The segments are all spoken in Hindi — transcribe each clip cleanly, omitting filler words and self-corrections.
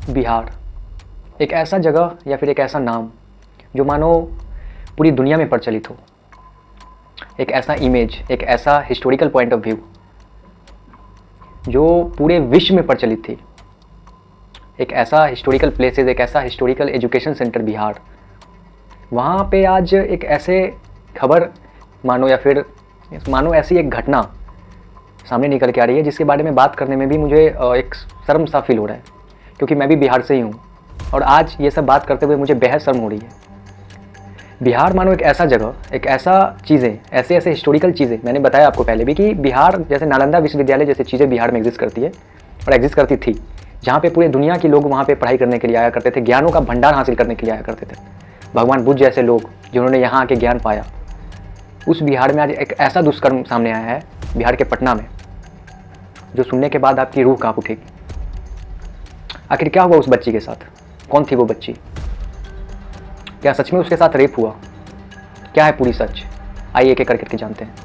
बिहार एक ऐसा जगह या फिर एक ऐसा नाम जो मानो पूरी दुनिया में प्रचलित हो, एक ऐसा इमेज, एक ऐसा हिस्टोरिकल पॉइंट ऑफ व्यू जो पूरे विश्व में प्रचलित थी, एक ऐसा हिस्टोरिकल प्लेसेस, एक ऐसा हिस्टोरिकल एजुकेशन सेंटर बिहार। वहाँ पे आज एक ऐसे खबर मानो या फिर मानो ऐसी एक घटना सामने निकल के आ रही है जिसके बारे में बात करने में भी मुझे एक शर्म सा फील हो रहा है, क्योंकि मैं भी बिहार से ही हूँ और आज ये सब बात करते हुए मुझे बेहद शर्म हो रही है। बिहार मानो एक ऐसा जगह, एक ऐसा चीज़ें, ऐसे ऐसे हिस्टोरिकल चीज़ें, मैंने बताया आपको पहले भी कि बिहार जैसे नालंदा विश्वविद्यालय जैसी चीज़ें बिहार में एग्जिस्ट करती है और एग्जिस्ट करती थी, जहाँ पे पूरे दुनिया के लोग वहाँ पे पढ़ाई करने के लिए आया करते थे, ज्ञानों का भंडार हासिल करने के लिए आया करते थे। भगवान बुद्ध जैसे लोग जिन्होंने यहाँ आके ज्ञान पाया, उस बिहार में आज एक ऐसा दुष्कर्म सामने आया है, बिहार के पटना में, जो सुनने के बाद आपकी रूह कांप उठेगी। आखिर क्या हुआ उस बच्ची के साथ? कौन थी वो बच्ची? क्या सच में उसके साथ रेप हुआ? क्या है पूरी सच? आइए एक एक करके जानते हैं।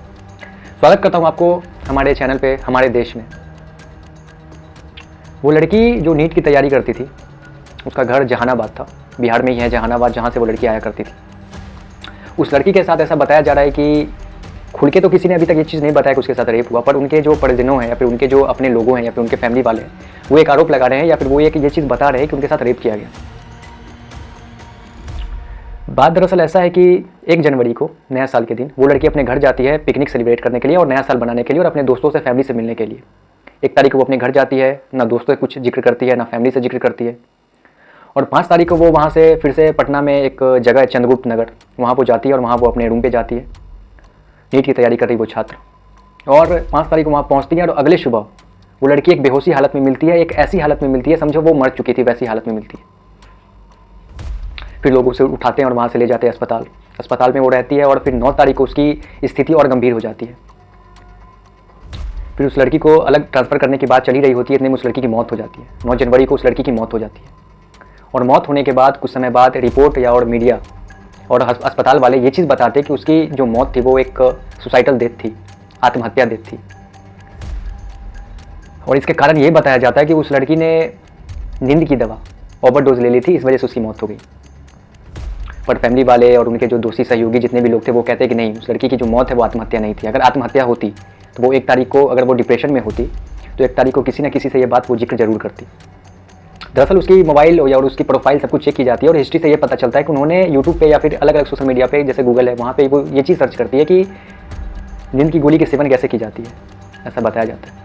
स्वागत करता हूँ आपको हमारे चैनल पे, हमारे देश में। वो लड़की जो नीट की तैयारी करती थी, उसका घर जहानाबाद था, बिहार में ही है जहानाबाद, जहाँ से वो लड़की आया करती थी। उस लड़की के साथ ऐसा बताया जा रहा है कि खुल के तो किसी ने अभी तक ये चीज़ नहीं बताया कि उसके साथ रेप हुआ, पर उनके जो परिजनों हैं या फिर उनके जो अपने लोगों हैं या फिर उनके फैमिली वाले हैं, वो एक आरोप लगा रहे हैं या फिर वो ये चीज़ बता रहे हैं कि उनके साथ रेप किया गया। बात दरअसल ऐसा है कि 1 जनवरी को, नया साल के दिन, वो लड़की अपने घर जाती है पिकनिक सेलिब्रेट करने के लिए और नया साल बनाने के लिए और अपने दोस्तों से, फैमिली से मिलने के लिए। 1 तारीख को वो अपने घर जाती है, ना दोस्तों से कुछ जिक्र करती है, ना फैमिली से जिक्र करती है। और 5 तारीख को वो वहाँ से फिर से पटना में एक जगह है चंद्रगुप्त नगर, वहाँ वो जाती है और वहाँ वो अपने रूम पे जाती है। नीट की तैयारी कर रही वो छात्र, और 5 तारीख को वहाँ पहुँचती है और अगले सुबह वो लड़की एक बेहोशी हालत में मिलती है, एक ऐसी हालत में मिलती है, समझो वो मर चुकी थी, वैसी हालत में मिलती है। फिर लोग उसे उठाते हैं और वहाँ से ले जाते हैं अस्पताल में वो रहती है और फिर 9 तारीख को उसकी स्थिति और गंभीर हो जाती है। फिर उस लड़की को अलग ट्रांसफ़र करने की बात चली रही होती है, इतने में उस लड़की की मौत हो जाती है। 9 जनवरी को उस लड़की की मौत हो जाती है और मौत होने के बाद कुछ समय बाद रिपोर्ट या और मीडिया और अस्पताल वाले ये चीज़ बताते कि उसकी जो मौत थी वो एक सुसाइडल डेथ थी, आत्महत्या डेथ थी। और इसके कारण ये बताया जाता है कि उस लड़की ने नींद की दवा ओवरडोज ले ली थी, इस वजह से उसकी मौत हो गई। पर फैमिली वाले और उनके जो दोषी सहयोगी जितने भी लोग थे वो कहते हैं कि नहीं, उस लड़की की जो मौत है वो आत्महत्या नहीं थी। अगर आत्महत्या होती तो वो 1 तारीख को, अगर वो डिप्रेशन में होती तो 1 तारीख को किसी न किसी से ये बात वो जिक्र जरूर करती। दरअसल उसकी मोबाइल या और उसकी प्रोफाइल सब कुछ चेक की जाती है और हिस्ट्री से ये पता चलता है कि उन्होंने यूट्यूब पे या फिर अलग अलग सोशल मीडिया पे, जैसे गूगल है, वहाँ पे वो ये चीज़ सर्च करती है कि नींद की गोली के सेवन कैसे की जाती है, ऐसा बताया जाता है।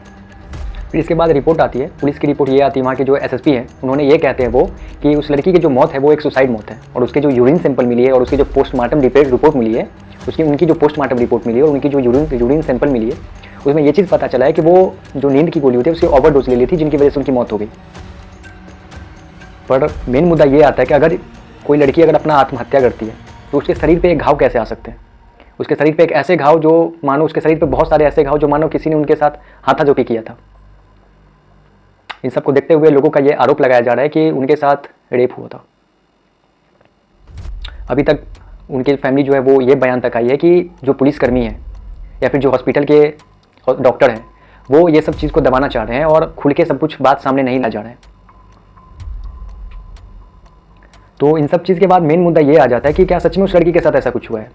फिर इसके बाद रिपोर्ट आती है, पुलिस की रिपोर्ट ये आती है, वहाँ के जो एसएसपी हैं उन्होंने ये कहते हैं वो कि उस लड़की की जो मौत है वो एक सुसाइड मौत है। और उसके जो यूरिन सैंपल मिली है और उसकी जो पोस्टमार्टम रिपोर्ट मिली है, उनकी जो पोस्टमार्टम रिपोर्ट मिली है और उनकी जो यूरिन सैंपल मिली है, उसमें ये चीज़ पता चला है कि वो जो नींद की गोली होती है उसकी ओवरडोज ले ली थी, जिनकी वजह से उनकी मौत हो गई। पर मेन मुद्दा ये आता है कि अगर कोई लड़की अगर अपना आत्महत्या करती है तो उसके शरीर पे एक घाव कैसे आ सकते हैं? उसके शरीर पे एक ऐसे घाव जो मानो, उसके शरीर पे बहुत सारे ऐसे घाव जो मानो किसी ने उनके साथ हाथाजोकी किया था। इन सबको देखते हुए लोगों का ये आरोप लगाया जा रहा है कि उनके साथ रेप हुआ था। अभी तक उनकी फैमिली जो है वो ये बयान तक आई है कि जो पुलिसकर्मी है या फिर जो हॉस्पिटल के डॉक्टर हैं वो ये सब चीज़ को दबाना चाह रहे हैं और खुल के सब कुछ बात सामने नहीं ला जा रहे हैं। तो इन सब चीज़ के बाद मेन मुद्दा ये आ जाता है कि क्या सच में उस लड़की के साथ ऐसा कुछ हुआ है?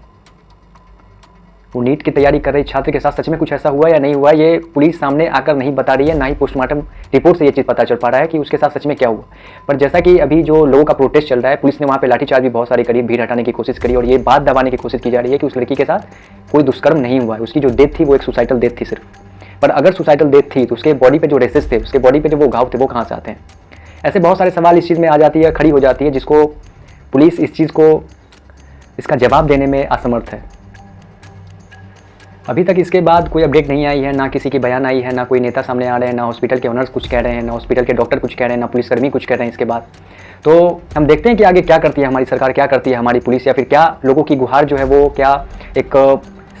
वो नीट की तैयारी कर रही छात्र के साथ सच में कुछ ऐसा हुआ या नहीं हुआ, ये पुलिस सामने आकर नहीं बता रही है, ना ही पोस्टमार्टम रिपोर्ट से ये चीज़ पता चल पा रहा है कि उसके साथ सच में क्या हुआ। पर जैसा कि अभी जो लोगों का प्रोटेस्ट चल रहा है, पुलिस ने वहाँ पे लाठीचार्ज भी बहुत सारी करी, भीड़ हटाने की कोशिश करी और ये बात दबाने की कोशिश की जा रही है कि उस लड़की के साथ कोई दुष्कर्म नहीं हुआ है, उसकी जो डेथ थी वो एक सुसाइडल डेथ थी सिर्फ। पर अगर सुसाइडल डेथ थी तो उसके बॉडी पर जो रेसेस थे, उसके बॉडी पर जो वो घाव थे वो कहाँ से आते हैं? ऐसे बहुत सारे सवाल इस चीज़ में आ जाती है, खड़ी हो जाती है, जिसको पुलिस इस चीज़ को, इसका जवाब देने में असमर्थ है। अभी तक इसके बाद कोई अपडेट नहीं आई है, ना किसी की बयान आई है, ना कोई नेता सामने आ रहे हैं, ना हॉस्पिटल के ओनर्स कुछ कह रहे हैं, ना हॉस्पिटल के डॉक्टर कुछ कह रहे हैं, ना पुलिसकर्मी कुछ कह रहे हैं इसके बाद। तो हम देखते हैं कि आगे क्या करती है हमारी सरकार, क्या करती है हमारी पुलिस, या फिर क्या लोगों की गुहार जो है वो क्या एक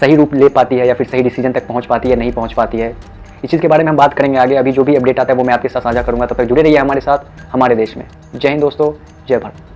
सही रूप ले पाती है या फिर सही डिसीजन तक पहुँच पाती है, नहीं पहुँच पाती है। इस चीज़ के बारे में हम बात करेंगे आगे। अभी जो भी अपडेट आता है वो मैं आपके साथ साझा करूँगा, तो फिर जुड़े रहिए हमारे साथ, हमारे देश में। जय हिंद दोस्तों, जय भारत।